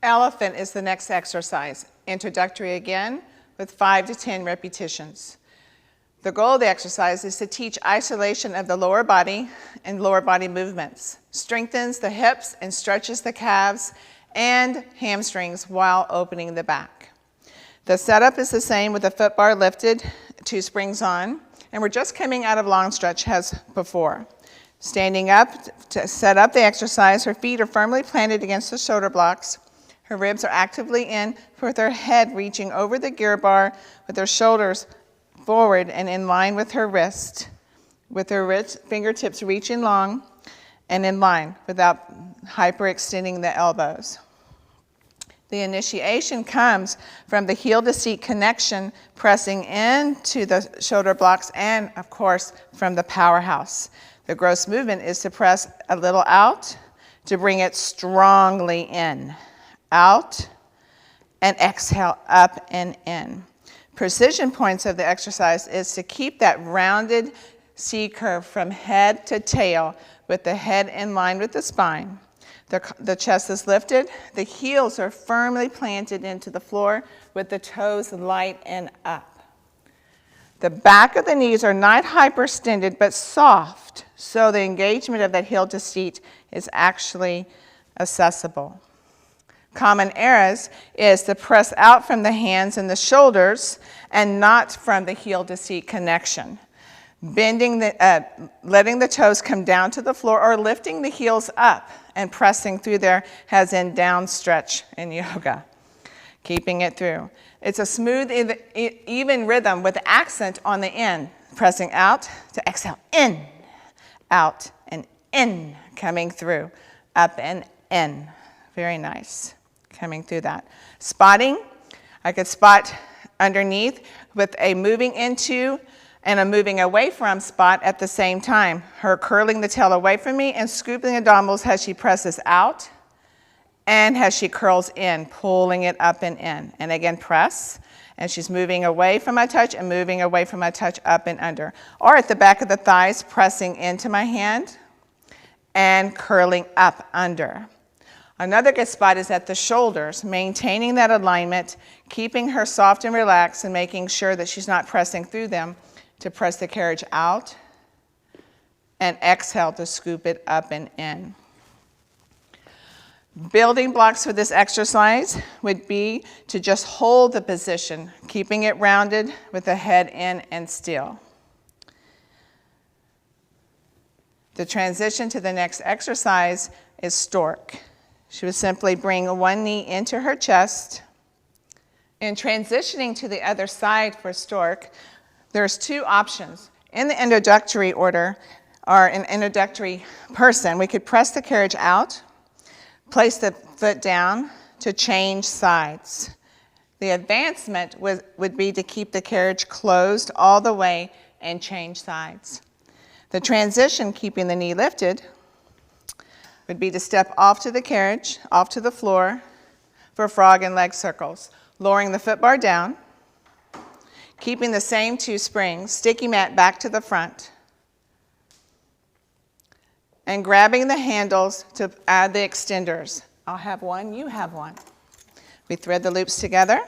Elephant is the next exercise. Introductory again with 5 to 10 repetitions. The goal of the exercise is to teach isolation of the lower body and lower body movements. Strengthens the hips and stretches the calves and hamstrings while opening the back. The setup is the same with the foot bar lifted, 2 springs on, and we're just coming out of long stretch as before. Standing up to set up the exercise, her feet are firmly planted against the shoulder blocks. Her ribs are actively in with her head reaching over the gear bar with her shoulders forward and in line with her wrist, with her fingertips reaching long and in line without hyperextending the elbows. The initiation comes from the heel to seat connection, pressing into the shoulder blocks and, of course, from the powerhouse. The gross movement is to press a little out to bring it strongly in, out, and exhale up and in. Precision points of the exercise is to keep that rounded C curve from head to tail with the head in line with the spine. The chest is lifted, the heels are firmly planted into the floor with the toes light and up. The back of the knees are not hyperextended but soft, so the engagement of that heel to seat is actually accessible. Common errors is to press out from the hands and the shoulders and not from the heel to seat connection. Letting the toes come down to the floor or lifting the heels up and pressing through there as in down stretch in yoga. Keeping it through. It's a smooth, even rhythm with accent on the in. Pressing out to exhale, in, out, and in, coming through, up and in. Very nice. Coming through that. Spotting, I could spot underneath with a moving into and a moving away from spot at the same time. Her curling the tail away from me and scooping the abdominals as she presses out and as she curls in, pulling it up and in. And again, press, and she's moving away from my touch and moving away from my touch up and under. Or at the back of the thighs, pressing into my hand and curling up under. Another good spot is at the shoulders, maintaining that alignment, keeping her soft and relaxed and making sure that she's not pressing through them to press the carriage out and exhale to scoop it up and in. Building blocks for this exercise would be to just hold the position, keeping it rounded with the head in and still. The transition to the next exercise is stork. She would simply bring one knee into her chest. In transitioning to the other side for stork, there's 2 options. In the introductory order, or an introductory person, we could press the carriage out, place the foot down to change sides. The advancement would be to keep the carriage closed all the way and change sides. The transition, keeping the knee lifted, would be to step off to the carriage, off to the floor for frog and leg circles, lowering the foot bar down, keeping the same 2 springs, sticky mat back to the front, and grabbing the handles to add the extenders. I'll have one, you have one. We thread the loops together.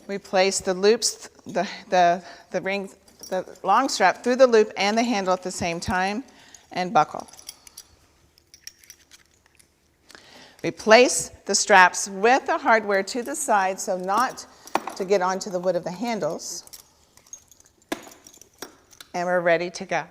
We place the loops, the rings, the long strap through the loop and the handle at the same time and buckle. We place the straps with the hardware to the side, so not to get onto the wood of the handles. And we're ready to go.